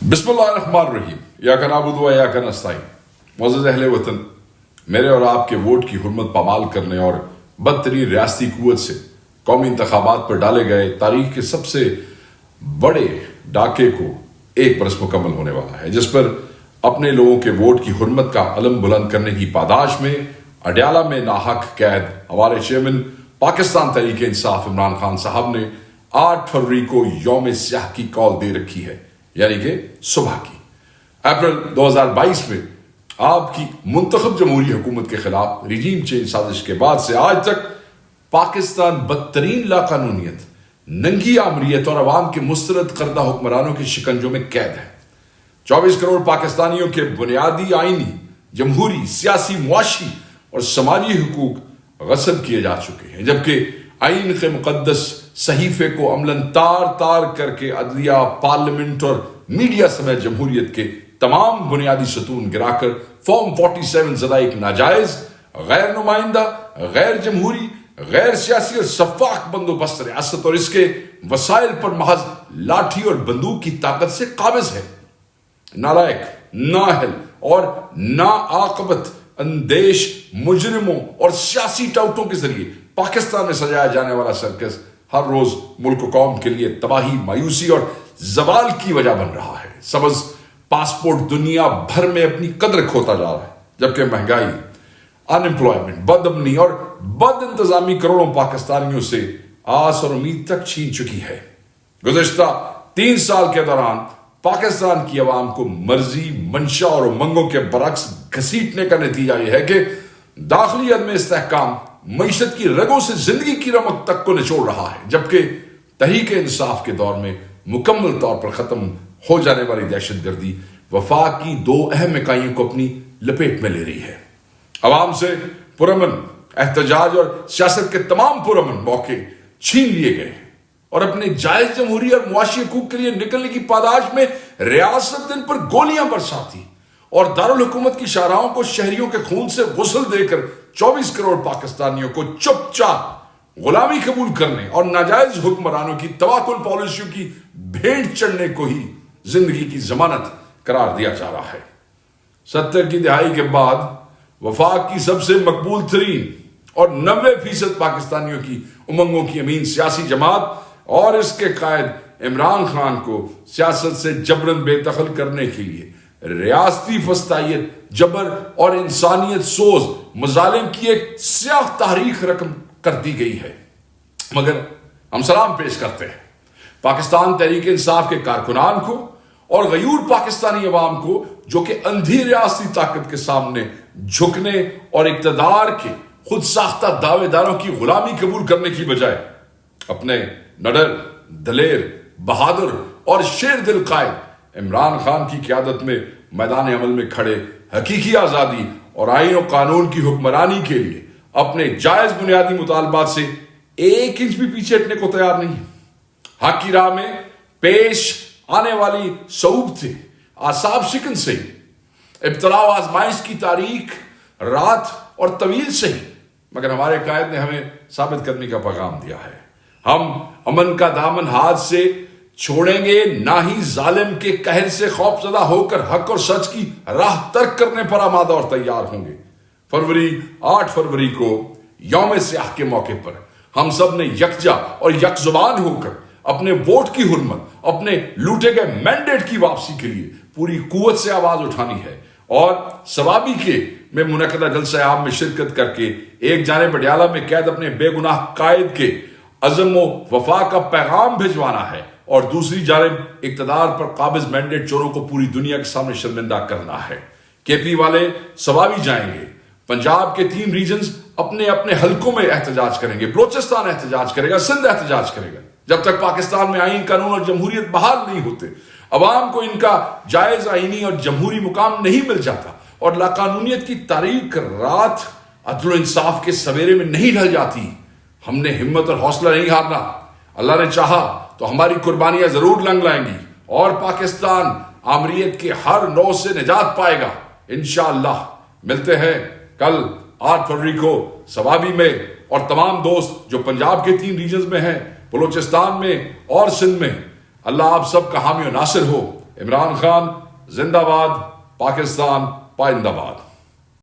बिस्मिल्लाहिर्रहमानिर्रहीम। इय्याका नअबुदु व इय्याका नस्तईन। मुअज़्ज़ज़ अहले वतन, मेरे और आपके वोट की हुर्मत पामाल करने और बदतरीन रियासती कुव्वत से कौमी इंतखाबात पर डाले गए तारीख के सबसे बड़े डाके को एक बरस मुकम्मल होने वाला है, जिस पर अपने लोगों के वोट की हुर्मत का अलम बुलंद करने की पादाश में अडयाला में नाहक कैद हमारे चेयरमैन पाकिस्तान तहरीक इंसाफ इमरान खान साहब ने 8 फरवरी को यौम स्याह की कॉल दे रखी है, यानी कि सुबह की। अप्रैल 2022 में आपकी मुंतखब जमहूरी हुकूमत के खिलाफ रिजीम चेंज साजिश के बाद से आज तक पाकिस्तान बदतरीन लाकानूनियत, नंगी आमरीत और अवाम के मुस्तरद करदा हुक्मरानों के शिकंजों में कैद है। 24 करोड़ पाकिस्तानियों के बुनियादी आईनी, जमहूरी, सियासी, मुआशी और समाजी हुकूक गस्ब किए जा चुके हैं, जबकि आइन के मुकद्दस सहीफे को अमलन तार तार करके अदलिया, पार्लियामेंट और मीडिया समेत जमहूरियत के तमाम बुनियादी सतून गिराकर फॉर्म 47 ज़दा एक नाजायज, गैर नुमाइंदा, गैर जमहूरी, गैर सियासी और शफाक बंदोबस्त रियासत और इसके वसाइल पर महज लाठी और बंदूक की ताकत से काबिज है। नालायक, नाअहल और नाआकबत अंदेश मुजरिमों और सियासी टाउटों के जरिए पाकिस्तान में सजाया जाने वाला सर्कस हर रोज मुल्क कौम के लिए तबाही, मायूसी और जवाल की वजह बन रहा है। सबज पासपोर्ट दुनिया भर में अपनी कदर खोता जा रहा है, जबकि महंगाई, अनएम्प्लॉयमेंट, बदअमनी और बद इंतजामी करोड़ों पाकिस्तानियों से आस और उम्मीद तक छीन चुकी है। गुज़श्ता 3 साल के दौरान पाकिस्तान की आवाम को मर्जी, मंशा और उमंगों के बरक्स घसीटने का नतीजा यह है कि दाखिली अदम इस्तेहकाम मईशत की रगों से जिंदगी की रमक तक को निचोड़ रहा है, जबकि तहरीक इंसाफ के दौर में मुकम्मल तौर पर खत्म हो जाने वाली दहशतगर्दी वफाक की 2 अहम इकाइयों को अपनी लपेट में ले रही है। अवाम से पुरअमन एहतजाज और सियासत के तमाम पुरअमन मौके छीन लिए गए हैं और अपने जायज जमहूरी और मुआशी हकूक के लिए निकलने की पादाश में रियासत दिन पर गोलियां बरसाती और दारुल हुकूमत की शाहराहों को शहरियों के खून से गुस्ल देकर 24 करोड़ पाकिस्तानियों को चुपचाप गुलामी कबूल करने और नाजायज हुक्मरानों की तवाकुल पॉलिसियों की भेंट चढ़ने को ही जिंदगी की जमानत करार दिया जा रहा है। 70 की दिहाई के बाद वफाक की सबसे मकबूल तरीन और 90% पाकिस्तानियों की उमंगों की अमीन सियासी जमात और इसके कायद इमरान खान को सियासत से जबरन बेदखल करने के लिए रियासती फस्तायत, जबर और इंसानियत सोज मजालिम की एक स्याह तारीख रकम कर दी गई है। मगर हम सलाम पेश करते हैं पाकिस्तान तहरीक इंसाफ के कारकुनान को और गयूर पाकिस्तानी अवाम को, जो कि अंधी रियासती ताकत के सामने झुकने और इक्तदार के खुद साख्ता दावेदारों की गुलामी कबूल करने की बजाय अपने नडर, दलेर, बहादुर और शेर दिल कायद इमरान खान की क़यादत में मैदान अमल में खड़े हकीकी आज़ादी और आईन और कानून की हुक्मरानी के लिए अपने जायज बुनियादी मुतालबात से 1 इंच भी पीछे हटने को तैयार नहीं। हक की राह में पेश आने वाली सऊब थे आसाब शिकन से इब्तला आजमाइश की तारीख, रात और तवील से ही, मगर हमारे कायद ने हमें साबित करने का पैगाम दिया है। हम अमन का दामन हाथ से छोड़ेंगे, ना ही जालिम के कहर से खौफजदा होकर हक और सच की राह तर्क करने पर आमादा और तैयार होंगे। 8 फरवरी को यौम स्याह के मौके पर हम सब ने यकजा और यकजुबान होकर अपने वोट की हुर्मत, अपने लूटे गए मैंडेट की वापसी के लिए पूरी कुव्वत से आवाज उठानी है और सवाबी के में मुनक़दा जलसा आम में शिरकत करके एक जानिब अडयाला में कैद अपने बेगुनाह कायद के अज़म व वफा का पैगाम भिजवाना है और दूसरी जानिब इक़्तिदार पर काबिज मैंडेट चोरों को पूरी दुनिया के सामने शर्मिंदा करना है। केपी वाले सवाबी जाएंगे, पंजाब के 3 रीजन्स अपने अपने हलकों में एहतजाज करेंगे, बलोचिस्तान एहतजाज करेगा, सिंध एहतजाज करेगा। जब तक पाकिस्तान में आईन, कानून और जमहूरियत बहाल नहीं होते, अवाम को इनका जायज आईनी और जमहूरी मुकाम नहीं मिल जाता और लाकानूनियत की तारीख रात अदल इंसाफ के सवेरे में नहीं ढल जाती, हमने हिम्मत और हौसला नहीं हारना। अल्लाह ने चाहा तो हमारी कुर्बानियां जरूर लंग लाएंगी और पाकिस्तान आमरीत के हर नौ से निजात पाएगा इंशाअल्लाह। मिलते हैं कल 8 फरवरी को सवाबी में, और तमाम दोस्त जो पंजाब के 3 रीजन्स में हैं, बलोचिस्तान में और सिंध में, अल्लाह आप सब का हामी और नासिर हो। عمران خان زندہ باد، پاکستان پائندہ باد۔